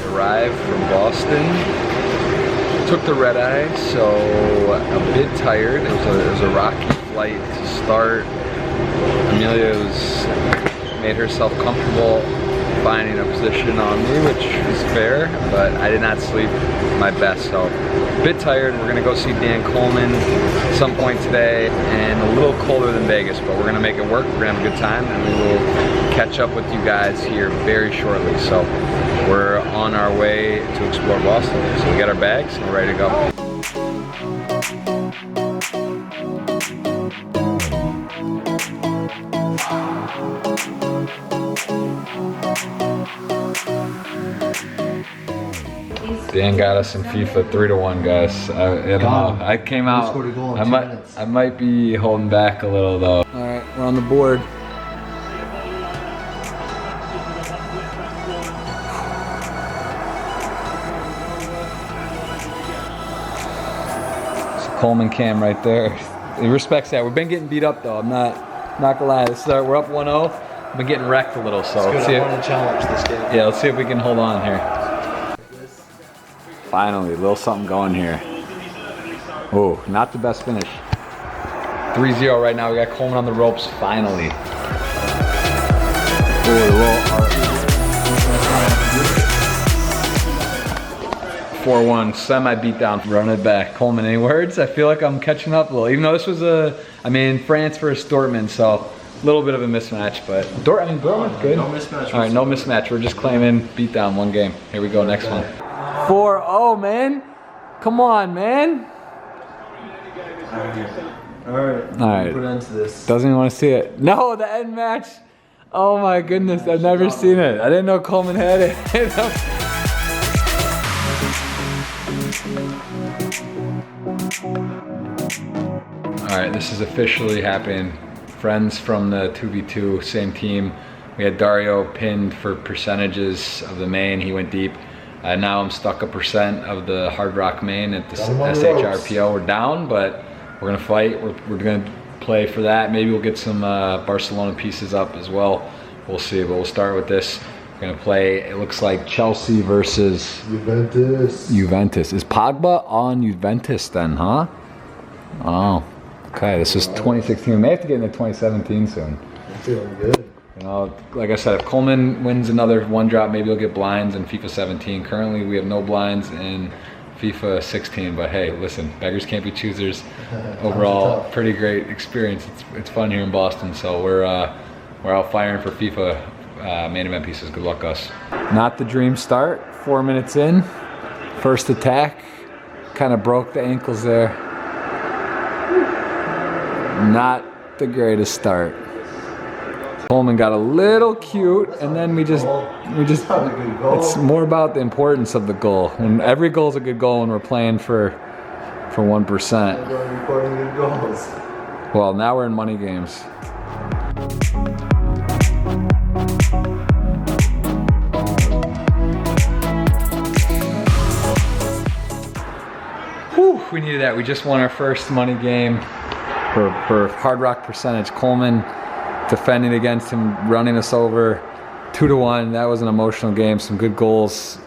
Arrived from Boston. Took the red eye, so a bit tired. It was a rocky flight to start. Amelia made herself comfortable finding a position on me, which is fair, but I did not sleep my best, so a bit tired. We're gonna go see Dan Colman at some point today, and a little colder than Vegas, but we're gonna make it work. We're gonna have a good time, and we will catch up with you guys here very shortly. So we're on our way to explore Boston. So we got our bags and we're ready to go. Dan got us in FIFA 3-1, guys. I don't know. I came out. I might be holding back a little though. All right, we're on the board. Colman cam right there. He respects that. We've been getting beat up though. I'm not gonna lie. We're up 1-0. I've been getting wrecked a little, so let's see. I want to challenge this game. Yeah, let's see if we can hold on here. Finally, a little something going here. Oh, not the best finish. 3-0 right now. We got Colman on the ropes. Finally. Oh, 4-1, semi beatdown. Run it back. Colman, any words? I feel like I'm catching up a little. Even though this was France versus Dortmund, so a little bit of a mismatch, but Dortmund's good. No mismatch. All right, no mismatch. We're just claiming beatdown one game. Here we go, next one. 4-0, man. Come on, man. All right. Put an end to this. Doesn't even want to see it. No, the end match. Oh my goodness, I've never seen it. I didn't know Colman had it. All right, this is officially happening. Friends from the 2v2, same team. We had Dario pinned for percentages of the main. He went deep. Now I'm stuck a % of the Hard Rock main at the SHRPO. We're down, but we're gonna fight. We're gonna play for that. Maybe we'll get some Barcelona pieces up as well. We'll see, but we'll start with this. We're gonna play, it looks like Chelsea versus Juventus. Is Pogba on Juventus then, huh? Oh, okay, this is 2016. We may have to get into 2017 soon. I'm feeling good. You know, like I said, if Colman wins another one drop, maybe he'll get blinds in FIFA 17. Currently, we have no blinds in FIFA 16, but hey, listen, beggars can't be choosers. Overall, pretty great experience. It's fun here in Boston, so we're out firing for FIFA main event pieces. Good luck, us. Not the dream start. 4 minutes in, first attack, kind of broke the ankles there. Not the greatest start. Colman got a little cute, and then we just it's more about the importance of the goal. When every goal is a good goal when we're playing for 1%. Recording good goals. Well, now we're in money games. Whew, we needed that. We just won our first money game for Hard Rock percentage. Colman defending against him, running us over 2-1. That was an emotional game. Some good goals.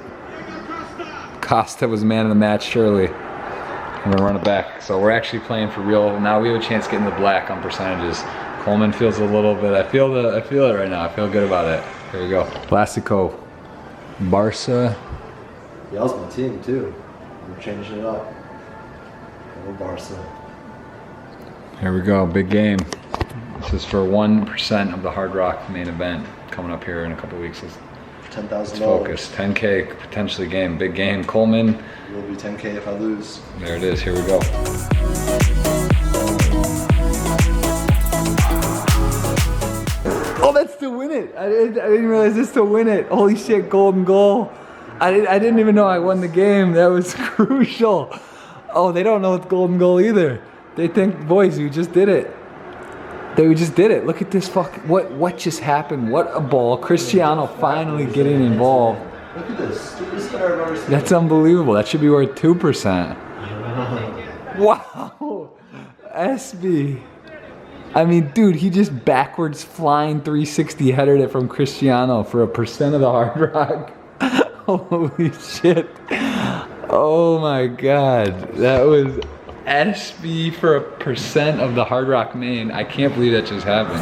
Costa was man of the match, surely. I'm gonna run it back. So we're actually playing for real. Now we have a chance to get in the black on percentages. Colman feels a little bit. I feel it right now. I feel good about it. Here we go. Classico. Barca. Yeah, that was my team too. We're changing it up. Go Barca. Here we go. Big game. This is for 1% of the Hard Rock main event coming up here in a couple weeks. $10,000. Let's focus. 10K potentially game. Big game. Colman. It will be 10K if I lose. There it is. Here we go. Oh, that's to win it. I didn't realize this to win it. Holy shit, golden goal. I didn't even know I won the game. That was crucial. Oh, they don't know it's golden goal either. They think, boys, you just did it. We just did it. Look at this what just happened? What a ball. Cristiano finally getting involved. Look at this. Stupidest spinner I've ever seen. That's unbelievable. That should be worth 2%. Wow. SB. I mean, dude, he just backwards flying 360 headed it from Cristiano for a percent of the Hard Rock. Holy shit. Oh my God. That was SB for a percent of the Hard Rock main. I can't believe that just happened.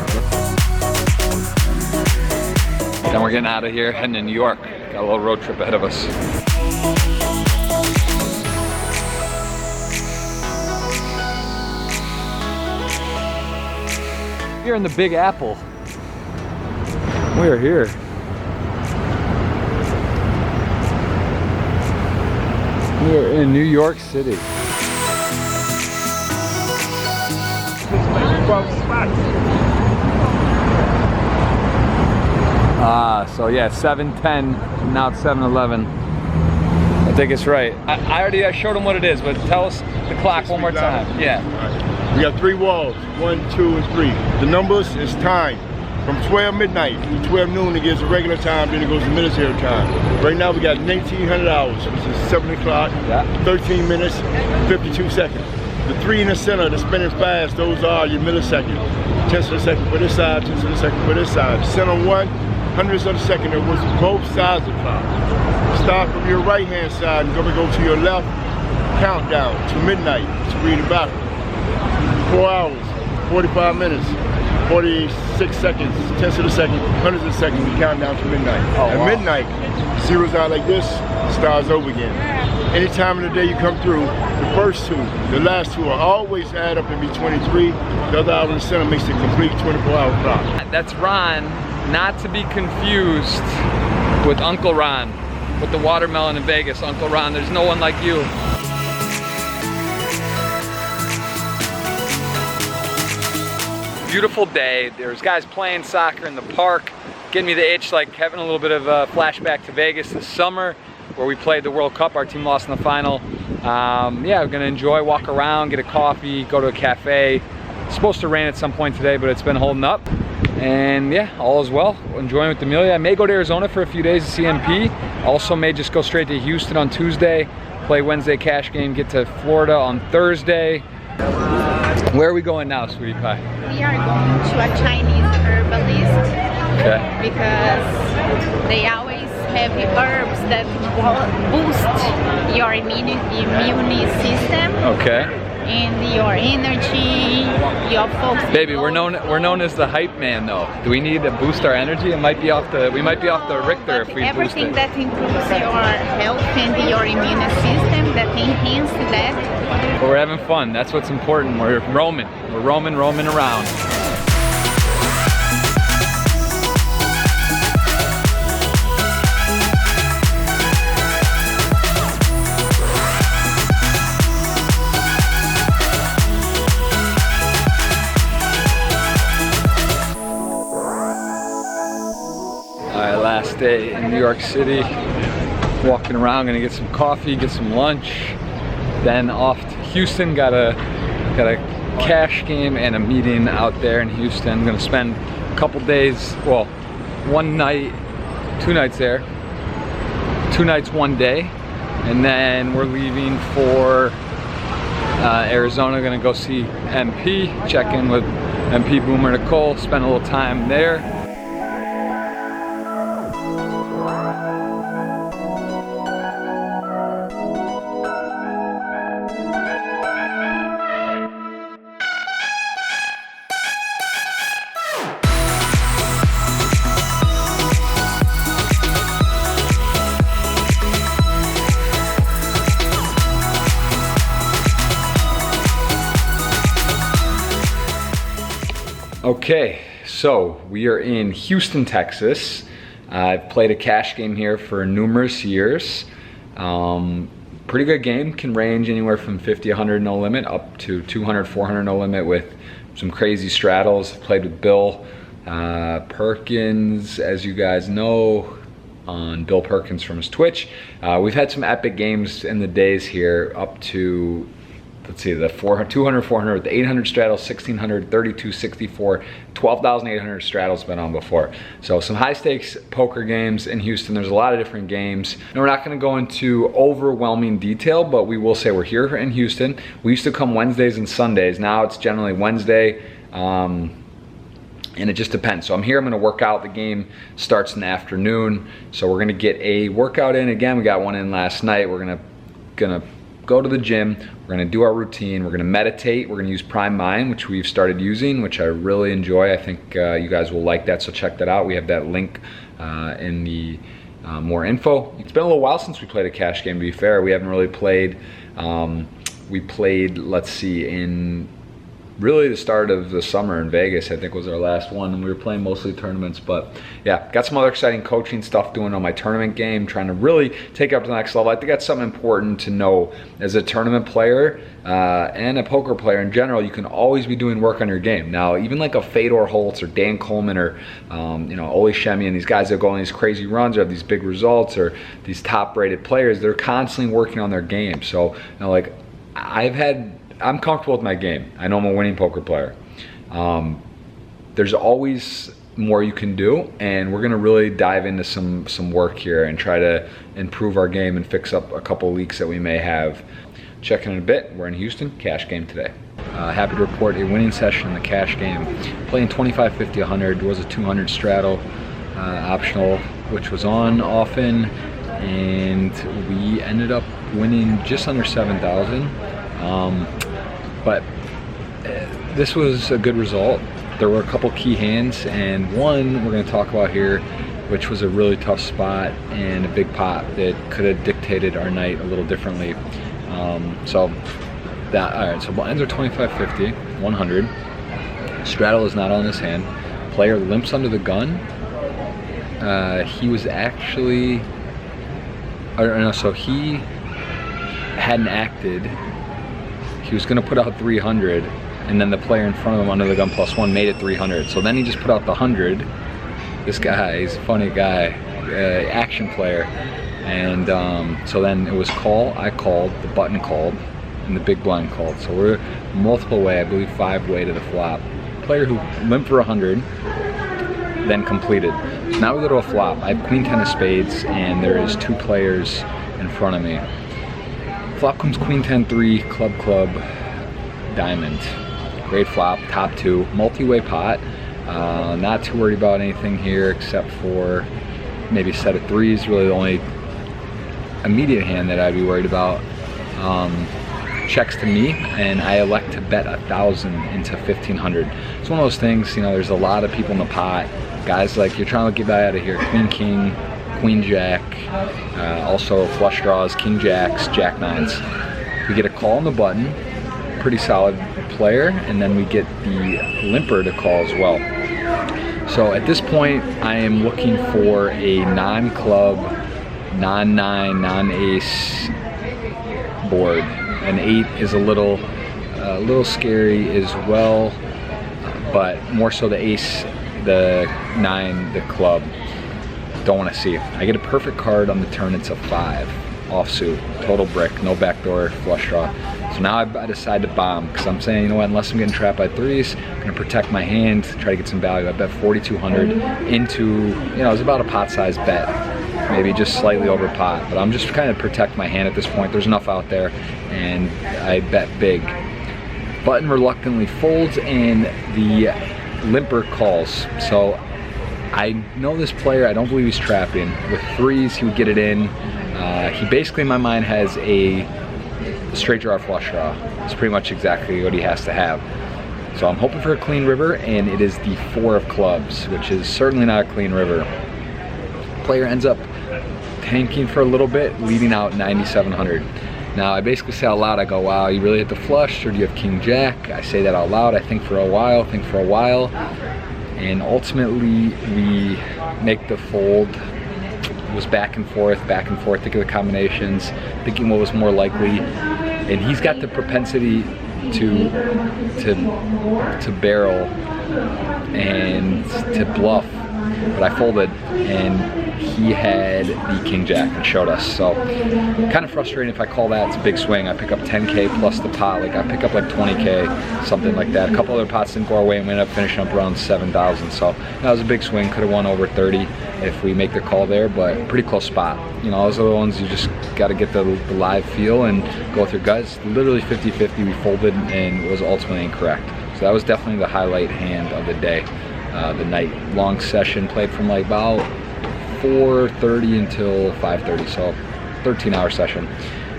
Then we're getting out of here, heading to New York. Got a little road trip ahead of us. Here in the Big Apple. We are here. We are in New York City. So yeah, 7:10, now it's 7:11. I think it's right. I showed him what it is, but tell us the clock one more time. Yeah. Right. We got 3 walls, 1, 2, and 3. The numbers is time. From 12 midnight to 12 noon, it gives a regular time, then it goes to military time. Right now we got 1,900 hours, which is 7 o'clock, 13 minutes, 52 seconds. The 3 in the center, the spinning fast, those are your milliseconds. Tenths of a second for this side, tenths of a second for this side. The center one, hundredths of a second, that works both sides of the clock. Start from your right hand side and go to your left, countdown to midnight, to read it back. 4 hours, 45 minutes, 46 seconds, tenths of a second, hundredths of a second, we count down to midnight. At midnight, zeros out like this, stars over again. Any time of the day you come through, the first 2, the last 2 are always add up and be 23. The other hour in the center makes the complete 24-hour clock. That's Ron, not to be confused with Uncle Ron, with the watermelon in Vegas. Uncle Ron, there's no one like you. Beautiful day. There's guys playing soccer in the park, getting me the itch, like having a little bit of a flashback to Vegas this summer where we played the World Cup. Our team lost in the final. Yeah, we're gonna enjoy, walk around, get a coffee, go to a cafe. It's supposed to rain at some point today, but it's been holding up. And yeah, all is well. Enjoying with Amelia. I may go to Arizona for a few days to see MP. Also may just go straight to Houston on Tuesday, play Wednesday cash game, get to Florida on Thursday. Where are we going now, sweetie pie? We are going to a Chinese herbalist. Okay. Because they always have herbs that boost your immune system. Okay. And your energy, your focus. Baby, we're known as the hype man though. Do we need to boost our energy? It might be off the we might be off the Richter if we boost it. Everything that improves your health and your immune system, that enhance that. But we're having fun. That's what's important. We're roaming. We're roaming around. Last day in New York City, walking around, gonna get some coffee, get some lunch, then off to Houston. Got a cash game and a meeting out there in Houston. Gonna spend a couple days, well, 1 night, 2 nights there, 2 nights 1 day, and then we're leaving for Arizona. Gonna go see MP, check in with MP Boomer, Nicole, spend a little time there. Okay, so we are in Houston, Texas. I've played a cash game here for numerous years. Pretty good game, can range anywhere from 50, 100 no limit up to 200, 400 no limit with some crazy straddles. Played with Bill Perkins, as you guys know, on Bill Perkins from his Twitch. We've had some epic games in the days here up to let's see, the 200, 400, the 800 straddle, 1600, 32, 64, 12,800 straddle's been on before. So some high stakes poker games in Houston. There's a lot of different games. And we're not gonna go into overwhelming detail, but we will say we're here in Houston. We used to come Wednesdays and Sundays. Now it's generally Wednesday. And it just depends. So I'm here, I'm gonna work out. The game starts in the afternoon. So we're gonna get a workout in. Again, we got one in last night. We're gonna go to the gym. We're gonna do our routine. We're gonna meditate. We're gonna use Prime Mind, which we've started using, which I really enjoy. I think you guys will like that, so check that out. We have that link in the more info. It's been a little while since we played a cash game, to be fair. We haven't really played. We played, let's see, in really the start of the summer in Vegas, I think was our last one, and we were playing mostly tournaments. But yeah, got some other exciting coaching stuff doing on my tournament game, trying to really take it up to the next level. I think that's something important to know as a tournament player and a poker player in general. You can always be doing work on your game. Now, even like a Fedor Holtz or Dan Colman or you know, Ole Shemi and these guys that go on these crazy runs or have these big results, or these top rated players, they're constantly working on their game. So, you know, like I'm comfortable with my game. I know I'm a winning poker player. There's always more you can do, and we're gonna really dive into some work here and try to improve our game and fix up a couple leaks that we may have. Check in a bit. We're in Houston, cash game today. Happy to report a winning session in the cash game. Playing 25, 50, 100. There was a 200 straddle optional, which was on often, and we ended up winning just under 7,000. But this was a good result. There were a couple key hands, and one we're going to talk about here, which was a really tough spot and a big pot that could have dictated our night a little differently. So that, all right, so blinds are 25, 50, 100. Straddle is not on this hand. Player limps under the gun. He was actually, so he hadn't acted. He was gonna put out 300, and then the player in front of him under the gun +1 made it 300. So then he just put out the 100. This guy, he's a funny guy, action player. And so then it was call, I called, the button called, and the big blind called. So we're multiple way, I believe 5-way to the flop. Player who limped for 100, then completed. So now we go to a flop. I have queen 10 of spades, and there is 2 players in front of me. Flop comes queen 10, 3, club, diamond. Great flop, top 2, multi-way pot. Not too worried about anything here except for maybe a set of 3s. Really the only immediate hand that I'd be worried about. Checks to me, and I elect to bet 1,000 into 1,500. It's one of those things, you know, there's a lot of people in the pot. Guys, like, you're trying to get out of here. Queen, king, queen, jack, also flush draws, king, jacks, jack nines. We get a call on the button, pretty solid player, and then we get the limper to call as well. So at this point, I am looking for a non-club, non-9, non-ace board. An 8 is a little scary as well, but more so the ace, the 9, the club. Don't want to see it. I get a perfect card on the turn. It's a 5 offsuit, total brick, no backdoor flush draw. So now I decide to bomb, because I'm saying, you know what, unless I'm getting trapped by 3s, I'm gonna protect my hand, try to get some value. I bet 4,200 into, you know, it was about a pot size bet, maybe just slightly over pot, but I'm just kind of protect my hand at this point. There's enough out there, and I bet big. Button reluctantly folds, and the limper calls. So I know this player, I don't believe he's trapping. With 3s, he would get it in. He basically, in my mind, has a straight draw flush draw. It's pretty much exactly what he has to have. So I'm hoping for a clean river, and it is the 4 of clubs, which is certainly not a clean river. Player ends up tanking for a little bit, leading out 9,700. Now I basically say out loud, I go, wow, you really hit the flush, or do you have king jack? I say that out loud. I think for a while, and ultimately we make the fold. It was back and forth, think of the combinations, thinking what was more likely, and he's got the propensity to barrel and to bluff, but I folded, and he had the king jack and showed us. So kind of frustrating if I call that. It's a big swing. I pick up 10K plus the pot. Like I pick up like 20K, something like that. A couple other pots didn't go our way, and we ended up finishing up around 7,000. So that was a big swing. Could have won over 30 if we make the call there, but pretty close spot. You know, those are the ones you just got to get the live feel and go with your guts. Literally 50-50, we folded and it was ultimately incorrect. So that was definitely the highlight hand of the day. The night long session, played from like about 4:30 until 5:30, so 13-hour session.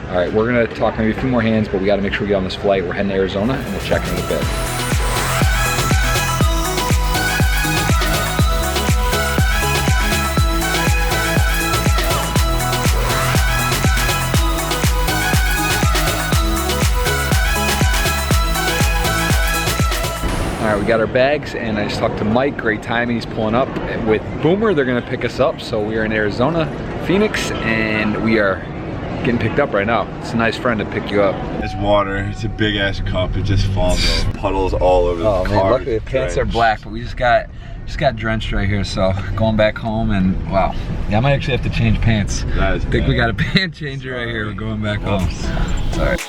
All right, we're gonna talk maybe a few more hands, but we got to make sure we get on this flight. We're heading to Arizona, and we'll check in a bit. All right, we got our bags, and I just talked to Mike. Great timing. He's pulling up with Boomer. They're gonna pick us up. So we are in Arizona, Phoenix, and we are getting picked up right now. It's a nice friend to pick you up. It's water. It's a big ass cup. It just falls over. Puddles all over the car. Man, luckily the pants are black, but we just got drenched right here. So going back home, and wow, yeah, I might actually have to change pants. That is I think bad. we got a pant changer right here. We're going back home. All right.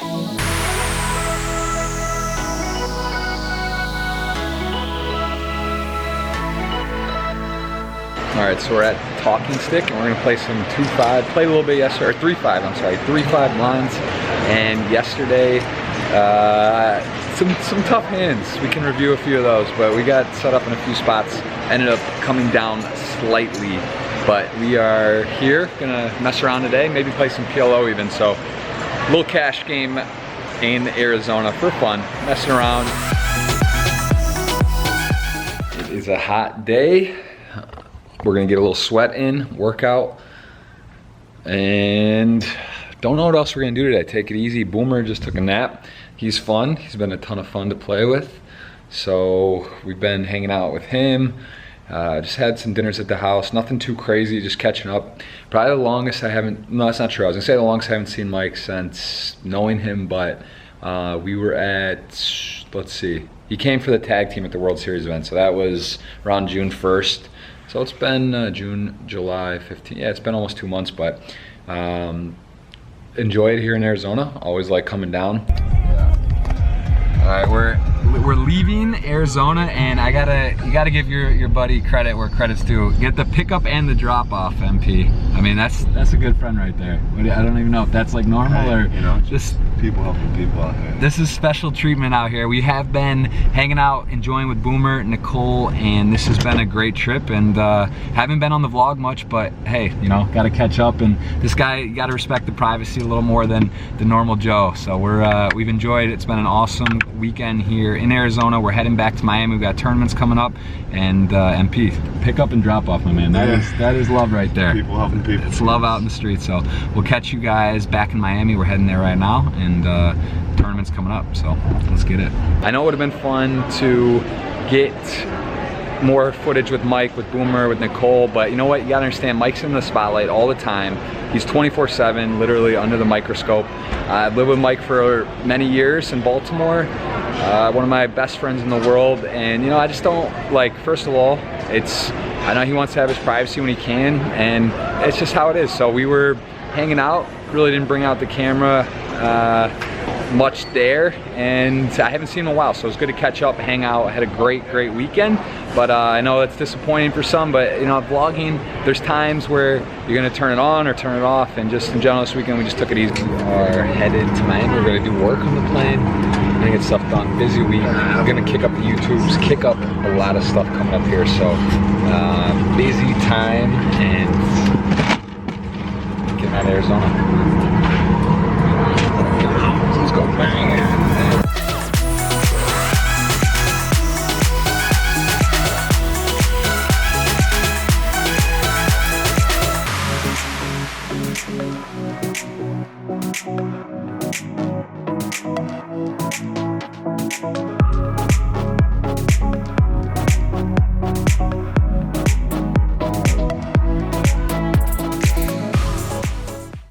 All right, so we're at Talking Stick, and we're gonna play some 2-5. Played a little bit yesterday, or 3-5, I'm sorry, 3-5 lines. And yesterday, some tough hands. We can review a few of those, but we got set up in a few spots. Ended up coming down slightly, but we are here, gonna mess around today, maybe play some PLO even. So, little cash game in Arizona for fun, messing around. It is a hot day. We're gonna get a little sweat in, workout, and don't know what else we're gonna do today. Take it easy. Boomer just took a nap. He's fun. He's been a ton of fun to play with. So we've been hanging out with him. Just had some dinners at the house. Nothing too crazy, just catching up. Probably the longest I haven't, no, that's not true. I was gonna say the longest I haven't seen Mike since knowing him, but we were at, let's see. He came for the tag team at the World Series event. So that was around June 1st. So it's been June, July 15th. Yeah, it's been almost 2 months, but enjoy it here in Arizona. Always like coming down. Yeah. All right, we're leaving Arizona, and you gotta give your buddy credit where credit's due. Get the pickup and the drop off, MP. I mean, that's a good friend right there. I don't even know if that's like normal or you know, just people helping people out here. This is special treatment out here. We have been hanging out, enjoying with Boomer, Nicole, and this has been a great trip. And haven't been on the vlog much, but hey, you know, got to catch up. And this guy, you got to respect the privacy a little more than the normal Joe. So we've enjoyed it. It's been an awesome weekend here in Arizona. We're heading back to Miami. We've got tournaments coming up, and MP, pick up and drop off, my man. That is love right there. People helping people. It's love out in the streets. So we'll catch you guys back in Miami. We're heading there right now, and tournaments coming up. So let's get it. I know it would have been fun to get more footage with Mike, with Boomer, with Nicole, but you know what? You gotta understand, Mike's in the spotlight all the time. He's 24/7, literally under the microscope. I've lived with Mike for many years in Baltimore. One of my best friends in the world, and you know, I just don't like, first of all, I know he wants to have his privacy when he can, and it's just how it is. So we were hanging out, really didn't bring out the camera much there, and I haven't seen him in a while, so it's good to catch up, hang out. I had a great weekend, but I know it's disappointing for some, but you know, vlogging, there's times where you're gonna turn it on or turn it off, and just in general this weekend we just took it easy. We are headed to Miami. We're gonna do work on the plane, gonna get stuff done. Busy week. I'm gonna kick up the YouTubes, kick up a lot of stuff coming up here, so busy time, and getting out of Arizona. Let's go bang.